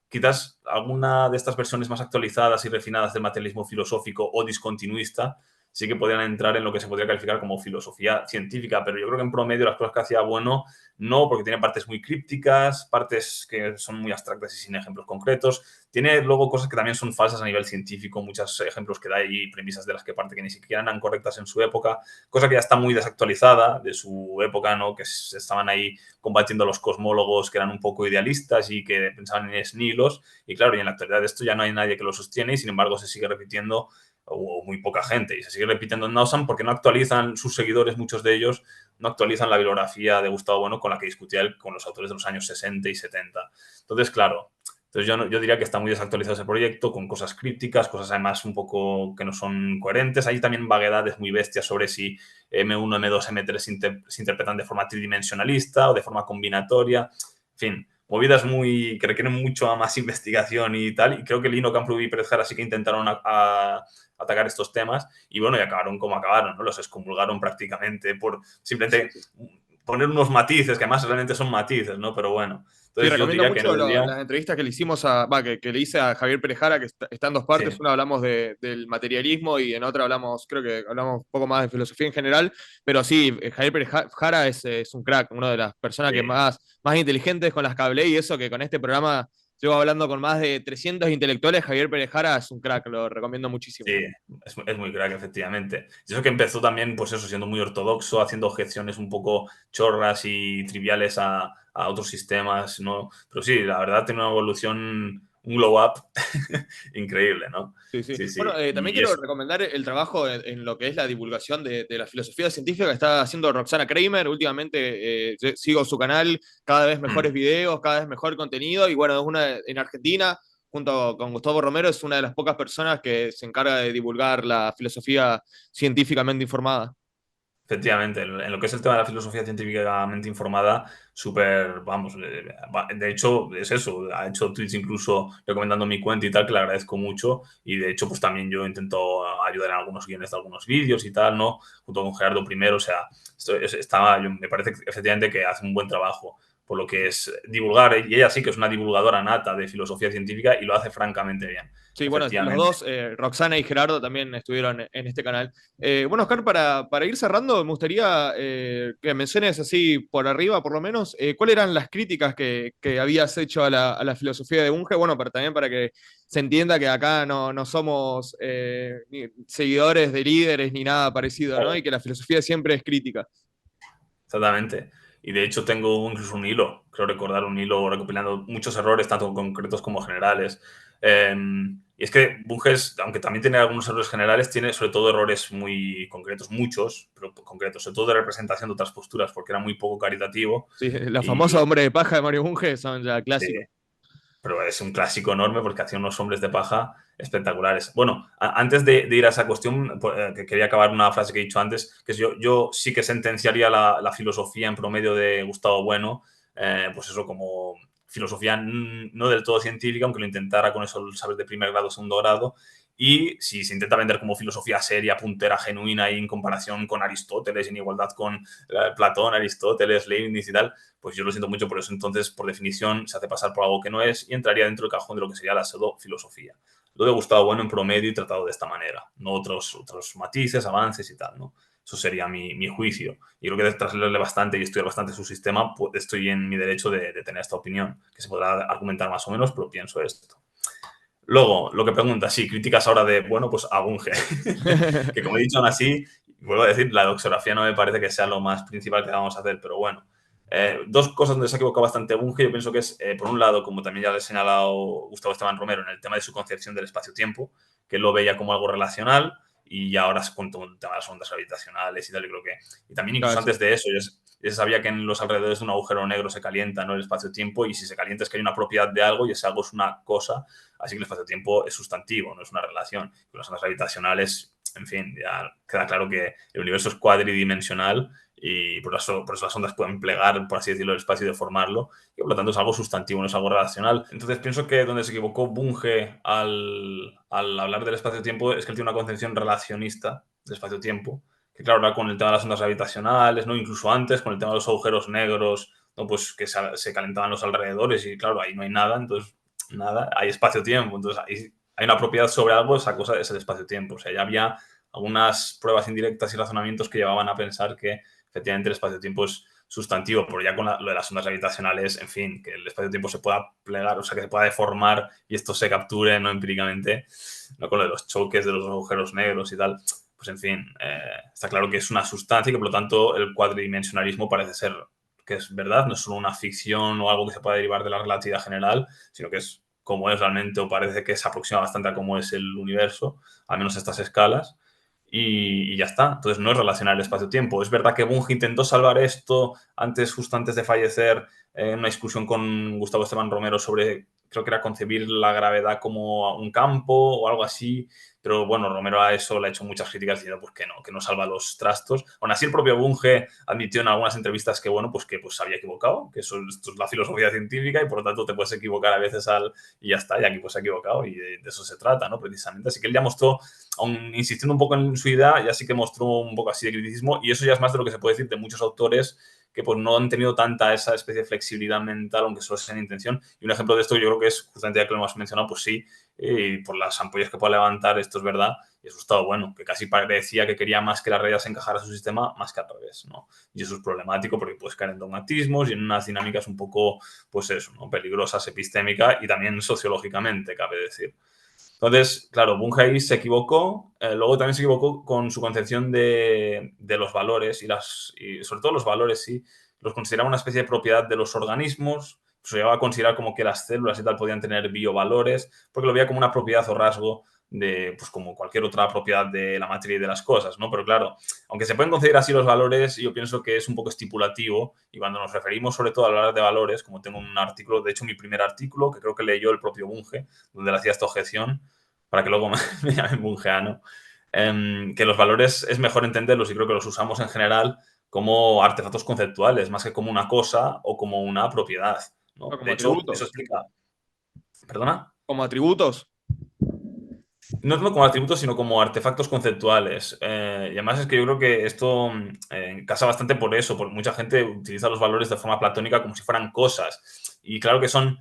S2: quizás alguna de estas versiones más actualizadas y refinadas del materialismo filosófico o discontinuista sí que podrían entrar en lo que se podría calificar como filosofía científica, pero yo creo que en promedio las cosas que hacía Bueno no, porque tiene partes muy crípticas, partes que son muy abstractas y sin ejemplos concretos. Tiene luego cosas que también son falsas a nivel científico, muchos ejemplos que da y premisas de las que parte que ni siquiera eran correctas en su época, cosa que ya está muy desactualizada de su época, ¿no? Que estaban ahí combatiendo a los cosmólogos que eran un poco idealistas y que pensaban en esnilos. Y claro, y en la actualidad esto ya no hay nadie que lo sostiene y sin embargo se sigue repitiendo o muy poca gente y se sigue repitiendo en Nausan porque no actualizan sus seguidores, muchos de ellos no actualizan la bibliografía de Gustavo Bueno con la que discutía él con los autores de los años 60 y 70. Entonces, claro, entonces yo diría que está muy desactualizado ese proyecto, con cosas crípticas, cosas además un poco que no son coherentes. Hay también vaguedades muy bestias sobre si M1, M2, M3 se interpretan de forma tridimensionalista o de forma combinatoria. En fin, movidas que requieren mucho más investigación y tal. Y creo que Lino, Camprubí y Pérez Jara sí que intentaron atacar estos temas y bueno, y acabaron como acabaron, ¿no? Los excomulgaron prácticamente por
S1: Sí,
S2: simplemente
S1: sí.
S2: poner unos matices, que además realmente son matices, ¿no? Pero bueno,
S1: Sí,
S2: entonces yo
S1: recomiendo
S2: diría que no
S1: mucho
S2: debería...
S1: las entrevistas que le hicimos que le hice a Javier Perejara, que está en dos
S2: Sí,
S1: partes. Una hablamos del materialismo y en otra hablamos, creo que hablamos un poco más de filosofía en general. Pero sí, Javier Perejara es un crack, una de las personas que
S2: sí,
S1: más inteligentes con las que hablé, y eso que con este programa llevo hablando con más de 300 intelectuales. Javier Perejara es un crack, lo recomiendo muchísimo.
S2: sí, es muy crack, efectivamente. Y eso que empezó también, pues eso, siendo muy ortodoxo, haciendo objeciones un poco chorras y triviales a otros sistemas, ¿no? Pero sí, la verdad tiene una evolución, un glow up increíble, ¿no?
S1: Sí, sí.
S2: Sí, sí.
S1: Bueno, también
S2: Y
S1: quiero
S2: eso.
S1: recomendar el trabajo en lo que es la divulgación de la filosofía científica que está haciendo Roxana Kramer. Últimamente yo sigo su canal, cada vez mejores
S2: Mm.
S1: videos, cada vez mejor contenido. Y bueno, en Argentina, junto con Gustavo Romero, es una de las pocas personas que se encarga de divulgar la filosofía científicamente informada.
S2: Efectivamente, en lo que es el tema de la filosofía científicamente informada, súper, vamos, de hecho es eso, ha hecho tweets incluso recomendando mi cuenta y tal, que le agradezco mucho, y de hecho pues también yo intento ayudar en algunos guiones de algunos vídeos y tal, ¿no? Junto con Gerardo primero, o sea, me parece efectivamente que hace un buen trabajo. por lo que es divulgar, y ella sí que es una divulgadora nata de filosofía científica y lo hace francamente bien,
S1: Sí, bueno, los
S2: efectivamente.
S1: dos, Roxana y Gerardo, también estuvieron en este canal. Bueno, Oscar, para ir cerrando, me gustaría que menciones así por arriba, por lo menos, cuáles eran las críticas que habías hecho a la filosofía de Bunge. Bueno, también para que se entienda que acá no somos ni seguidores de líderes ni nada parecido, ¿no? Y que la filosofía siempre es crítica.
S2: Exactamente. Y de hecho tengo incluso un hilo, creo recordar un hilo recopilando muchos errores, tanto concretos como generales. Y es que Bunges, aunque también tiene algunos errores generales, tiene sobre todo errores muy concretos, muchos, pero concretos, sobre todo de representación de otras posturas, porque era muy poco caritativo.
S1: Sí, la famosa
S2: Y
S1: Hombre de Paja de Mario Bunge son ya
S2: sí,
S1: clásicos.
S2: pero es un clásico enorme porque hacía unos hombres de paja espectaculares. Bueno, antes de ir a esa cuestión, pues, que quería acabar una frase que he dicho antes, que es yo sí que sentenciaría la filosofía en promedio de Gustavo Bueno, pues eso como filosofía no del todo científica, aunque lo intentara con eso el saber de primer grado, segundo grado, y si se intenta vender como filosofía seria, puntera, genuina y en comparación con Aristóteles, en igualdad con Platón, Aristóteles, Leibniz y tal, pues yo lo siento mucho por eso. Entonces, por definición, se hace pasar por algo que no es y entraría dentro del cajón de lo que sería la pseudo-filosofía. Lo de Gustavo Bueno en promedio y tratado de esta manera, no otros matices, avances y tal, ¿no? Eso sería mi juicio. Y creo que tras leerle bastante y estudiar bastante su sistema, pues estoy en mi derecho de tener esta opinión, que se podrá argumentar más o menos, pero pienso esto. Luego, lo que pregunta, sí, críticas ahora de, bueno, pues a Bunge. Que como he dicho, aún así, vuelvo a decir, la doxografía no me parece que sea lo más principal que vamos a hacer, pero bueno. Dos cosas donde se ha equivocado bastante Bunge, yo pienso que es, por un lado, como también ya le he señalado Gustavo Esteban Romero, en el tema de su concepción del espacio-tiempo, que él lo veía como algo relacional y ahora se cuenta el tema de las ondas gravitacionales y tal, y creo que... Y también incluso
S1: Claro, sí.
S2: antes de eso, ya se sabía que en los alrededores de un agujero negro se calienta, ¿no?, el espacio-tiempo, y si se calienta es que hay una propiedad de algo y ese algo es una cosa, así que el espacio-tiempo es sustantivo, no es una relación. Con las ondas gravitacionales, en fin, ya queda claro que el universo es cuadridimensional y por eso las ondas pueden plegar, por así decirlo, el espacio y deformarlo, y por lo tanto es algo sustantivo, no es algo relacional. Entonces pienso que donde se equivocó Bunge al hablar del espacio-tiempo es que él tiene una concepción relacionista del espacio-tiempo, que claro, ahora con el tema de las ondas gravitacionales, ¿no?, incluso antes con el tema de los agujeros negros, ¿no?, pues que se calentaban los alrededores y claro, ahí no hay nada, entonces nada, hay espacio-tiempo, entonces hay una propiedad sobre algo, esa cosa es el espacio-tiempo. O sea, ya había algunas pruebas indirectas y razonamientos que llevaban a pensar que efectivamente el espacio-tiempo es sustantivo, pero ya con lo de las ondas gravitacionales, en fin, que el espacio-tiempo se pueda plegar, o sea, que se pueda deformar y esto se capture no empíricamente, no con lo de los choques de los agujeros negros y tal, pues en fin, está claro que es una sustancia y que por lo tanto el cuadridimensionalismo parece ser que es verdad, no es solo una ficción o algo que se pueda derivar de la relatividad general, sino que es como es realmente, o parece que se aproxima bastante a cómo es el universo, al menos a estas escalas, y ya está. Entonces no es relacionar el espacio-tiempo. Es verdad que Bunge intentó salvar esto justo antes de fallecer, en una discusión con Gustavo Esteban Romero sobre, creo que era concebir la gravedad como un campo o algo así, pero bueno, Romero a eso le ha hecho muchas críticas diciendo pues que no salva los trastos. Aún así el propio Bunge admitió en algunas entrevistas que bueno, pues que pues se había equivocado, que esto es la filosofía científica y por lo tanto te puedes equivocar a veces y ya está, y aquí pues se ha equivocado y de eso se trata, ¿no?, precisamente. Así que él ya mostró, aun insistiendo un poco en su idea, ya sí que mostró un poco así de criticismo, y eso ya es más de lo que se puede decir de muchos autores que pues no han tenido tanta esa especie de flexibilidad mental, aunque solo sea en intención. Y un ejemplo de esto yo creo que es, justamente ya que lo hemos mencionado, pues sí, por las ampollas que puede levantar, esto es verdad, y eso está bueno, que casi parecía que quería más que la realidad se encajara a su sistema, más que al revés, ¿no? Y eso es problemático porque puedes caer en dogmatismos y en unas dinámicas un poco, pues eso, ¿no?, peligrosas epistémica y también sociológicamente, cabe decir. Entonces, claro, Bunge se equivocó, luego también se equivocó con su concepción de los valores y sobre todo los valores, sí, los consideraba una especie de propiedad de los organismos, se llegaba a considerar como que las células y tal podían tener biovalores, porque lo veía como una propiedad o rasgo de, pues como cualquier otra propiedad de la materia y de las cosas, ¿no? Pero claro, aunque se pueden considerar así los valores, yo pienso que es un poco estipulativo y cuando nos referimos sobre todo a hablar de valores, como tengo un artículo, de hecho mi primer artículo, que creo que leyó el propio Bunge, donde le hacía esta objeción, para que luego me llamen bungeano, que los valores es mejor entenderlos y creo que los usamos en general como artefactos conceptuales, más que como una cosa o como una propiedad,
S1: No,
S2: ¿no? De
S1: como
S2: hecho, eso
S1: atributos.
S2: explica... ¿Perdona?
S1: Como atributos.
S2: no tanto como atributos, sino como artefactos conceptuales. Y además es que yo creo que esto casa bastante por eso, porque mucha gente utiliza los valores de forma platónica como si fueran cosas. Y claro que son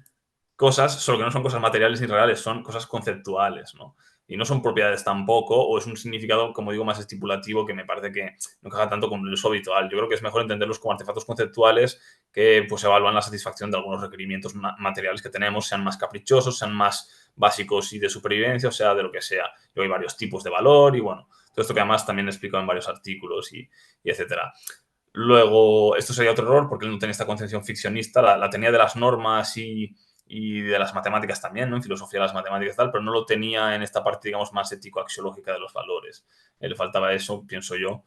S2: cosas, solo que no son cosas materiales ni reales, son cosas conceptuales, ¿no? Y no son propiedades tampoco, o es un significado, como digo, más estipulativo que me parece que no encaja tanto con el uso habitual. Yo creo que es mejor entenderlos como artefactos conceptuales que pues evalúan la satisfacción de algunos requerimientos materiales que tenemos, sean más caprichosos, sean más básicos y de supervivencia, o sea, de lo que sea. Yo hay varios tipos de valor y bueno, todo esto que además también he explicado en varios artículos y etcétera. Luego, esto sería otro error porque él no tenía esta concepción ficcionista, la tenía de las normas y de las matemáticas también, ¿no? En filosofía de las matemáticas y tal, pero no lo tenía en esta parte, digamos, más ético-axiológica de los valores. Le faltaba eso, pienso yo.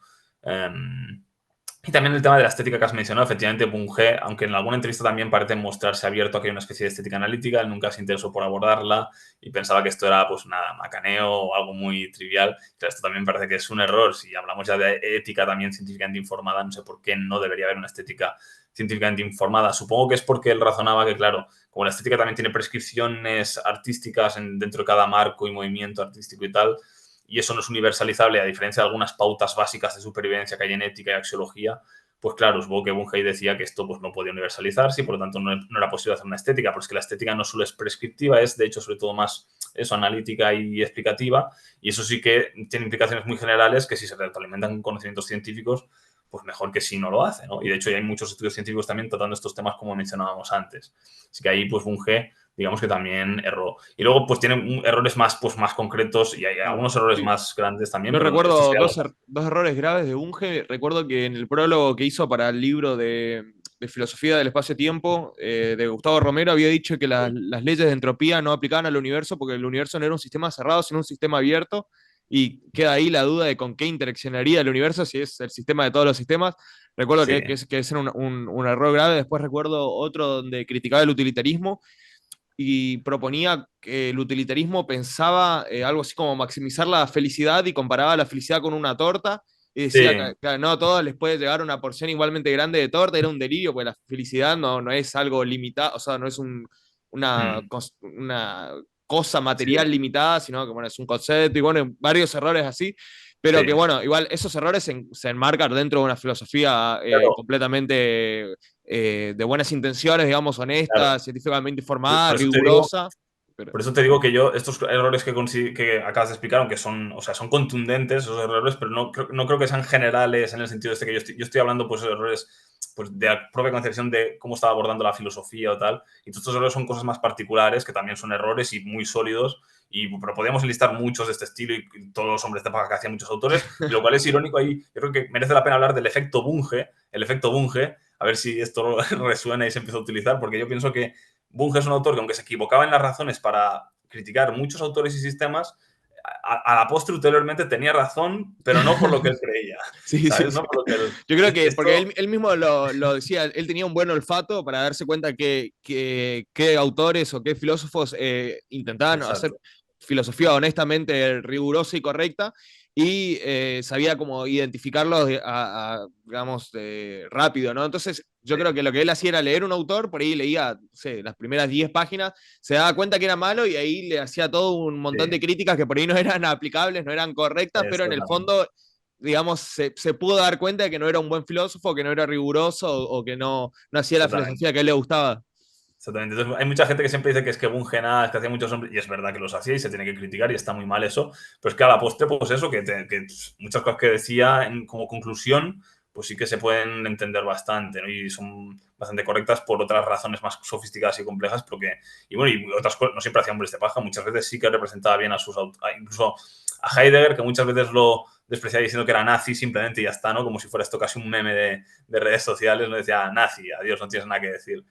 S2: Y también el tema de la estética que has mencionado, efectivamente, Bunge, aunque en alguna entrevista también parece mostrarse abierto a que hay una especie de estética analítica, él nunca se interesó por abordarla y pensaba que esto era, pues nada, macaneo o algo muy trivial. Pero esto también parece que es un error. Si hablamos ya de ética también científicamente informada, no sé por qué no debería haber una estética científicamente informada. Supongo que es porque él razonaba que, claro, como la estética también tiene prescripciones artísticas dentro de cada marco y movimiento artístico y tal, y eso no es universalizable, a diferencia de algunas pautas básicas de supervivencia que hay en ética y axiología, pues claro, supongo que Bunge decía que esto pues, no podía universalizarse y por lo tanto no era posible hacer una estética, pero es que la estética no solo es prescriptiva, es de hecho sobre todo más eso, analítica y explicativa, y eso sí que tiene implicaciones muy generales que si se retroalimentan con conocimientos científicos, pues mejor que si no lo hace, ¿no? Y de hecho ya hay muchos estudios científicos también tratando estos temas como mencionábamos antes. Así que ahí pues Bunge digamos que también erró. Y luego, pues tiene errores más, pues, más concretos y hay
S1: Claro,
S2: algunos errores
S1: sí.
S2: más grandes también,
S1: Yo
S2: pero esto
S1: recuerdo
S2: sería lo...
S1: dos errores graves de Bunge. Recuerdo que en el prólogo que hizo para el libro de Filosofía del Espacio-Tiempo de Gustavo Romero había dicho que las leyes de entropía no aplicaban al universo porque el universo no era un sistema cerrado, sino un sistema abierto. Y queda ahí la duda de con qué interaccionaría el universo, si es el sistema de todos los sistemas. Recuerdo
S2: Sí,
S1: que ese era un error grave. Después recuerdo otro donde criticaba el utilitarismo y proponía que el utilitarismo pensaba algo así como maximizar la felicidad y comparaba la felicidad con una torta y decía
S2: sí,
S1: que no a todos les puede llegar una porción igualmente grande de torta, era un delirio, porque la felicidad no es algo limitado, o sea, no es una cosa
S2: sí,
S1: material limitada, sino que bueno, es un concepto y bueno, varios errores así, pero que
S2: sí.
S1: bueno, igual esos errores se enmarcan dentro de una filosofía
S2: Claro,
S1: completamente de buenas intenciones, digamos,
S2: claro.
S1: honesta, científicamente informada,
S2: Por eso te digo,
S1: rigurosa. Pero,
S2: por eso te digo que yo, estos errores que acabas de explicar, aunque son, o sea, son contundentes esos errores, pero no creo que sean generales en el sentido este que yo estoy hablando, pues, de errores pues, de la propia concepción de cómo estaba abordando la filosofía o tal. Y todos estos errores son cosas más particulares, que también son errores y muy sólidos. Pero podríamos enlistar muchos de este estilo y todos los hombres de paja que hacían muchos autores, y lo cual es irónico ahí. Yo creo que merece la pena hablar del efecto Bunge, el efecto Bunge, a ver si esto resuena y se empieza a utilizar, porque yo pienso que Bunge es un autor que, aunque se equivocaba en las razones para criticar muchos autores y sistemas, a la postre ulteriormente tenía razón, pero no por lo que él creía,
S1: sí, sí,
S2: ¿sabes?
S1: sí.
S2: No por lo que él...
S1: Yo creo que, porque
S2: Esto...
S1: él mismo lo decía, él tenía un buen olfato para darse cuenta que autores o qué filósofos intentaban hacer
S2: Exacto.
S1: filosofía honestamente rigurosa y correcta, y sabía cómo identificarlos, digamos, rápido, ¿no? Entonces, yo
S2: Sí,
S1: creo que lo que él hacía era leer un autor, por ahí leía, no sé, las primeras 10 páginas, se daba cuenta que era malo y ahí le hacía todo un montón de
S2: sí,
S1: críticas que por ahí no eran aplicables, no eran correctas, pero en el
S2: exactamente.
S1: fondo digamos, se pudo dar cuenta de que no era un buen filósofo, que no era riguroso o que no hacía la
S2: Exactamente.
S1: filosofía que a él le gustaba.
S2: Exactamente. Entonces, hay mucha gente que siempre dice que es que Bunge nada, es que hacía muchos hombres, y es verdad que los hacía y se tiene que criticar y está muy mal eso, pero es que a la postre, pues eso, que muchas cosas que decía como conclusión, pues sí que se pueden entender bastante, ¿no? Y son bastante correctas por otras razones más sofisticadas y complejas, porque, y bueno, y otras cosas, no siempre hacía hombres de paja, muchas veces sí que representaba bien a sus incluso a Heidegger, que muchas veces lo despreciaba diciendo que era nazi simplemente y ya está, ¿no? Como si fuera esto casi un meme de redes sociales, no decía nazi, adiós, no tienes nada que decir.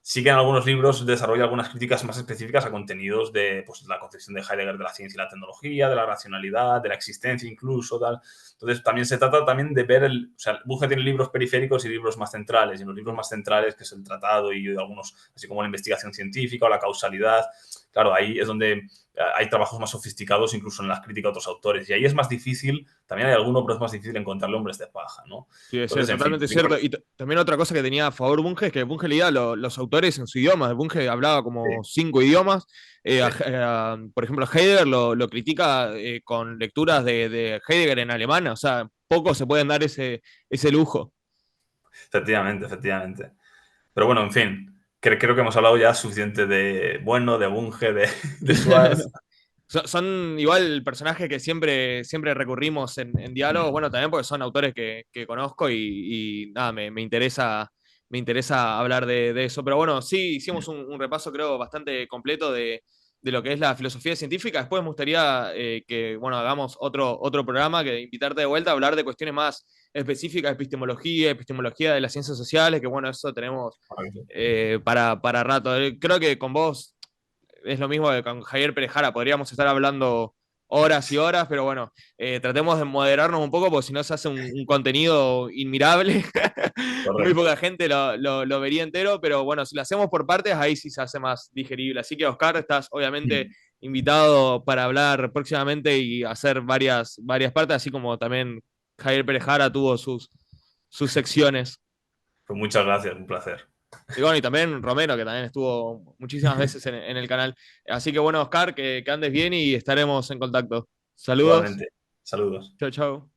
S2: Sí que en algunos libros desarrolla algunas críticas más específicas a contenidos de pues, la concepción de Heidegger de la ciencia y la tecnología, de la racionalidad, de la existencia incluso, tal. Entonces, también se trata también de ver o sea, Bunge tiene libros periféricos y libros más centrales, y en los libros más centrales, que es el tratado y algunos, así como la investigación científica o la causalidad, claro, ahí es donde hay trabajos más sofisticados incluso en las críticas de otros autores. Y ahí es más difícil, también hay alguno, pero es más difícil encontrarle hombres de paja, ¿no?
S1: Sí, es
S2: Entonces, en fin,
S1: totalmente cierto. Y también otra cosa que tenía a favor Bunge es que Bunge leía los autores en su idioma. Bunge hablaba como
S2: sí,
S1: 5 idiomas.
S2: sí.
S1: Por ejemplo, Heidegger lo critica con lecturas de Heidegger en alemán. O sea, pocos se pueden dar ese lujo.
S2: Efectivamente, efectivamente. Pero bueno, en fin, creo que hemos hablado ya suficiente de Bueno, de Bunge, de Schwartz.
S1: Son igual personajes que siempre recurrimos en diálogos,
S2: Mm,
S1: bueno, también porque son autores que conozco y nada, me interesa hablar de eso. Pero bueno, sí, hicimos
S2: mm.
S1: un repaso, creo, bastante completo de lo que es la filosofía científica. Después me gustaría que, bueno, hagamos otro programa, que invitarte de vuelta a hablar de cuestiones más específicas, epistemología de las ciencias sociales, que bueno, eso tenemos para rato. Creo que con vos es lo mismo que con Javier Perejara, podríamos estar hablando horas y horas, pero bueno, tratemos de moderarnos un poco porque si no se hace un contenido inmirable. Muy
S2: Correcto.
S1: poca gente lo vería entero, pero bueno, si lo hacemos por partes, ahí sí se hace más digerible. Así que, Oscar, estás obviamente
S2: Mm.
S1: invitado para hablar próximamente y hacer varias partes, así como también Javier Perejara tuvo sus secciones.
S2: Pues muchas gracias, un placer.
S1: Y bueno, y también Romero, que también estuvo muchísimas veces en el canal. Así que bueno, Oscar, que andes bien y estaremos en contacto. Saludos.
S2: Igualmente. Saludos.
S1: Chau, chau.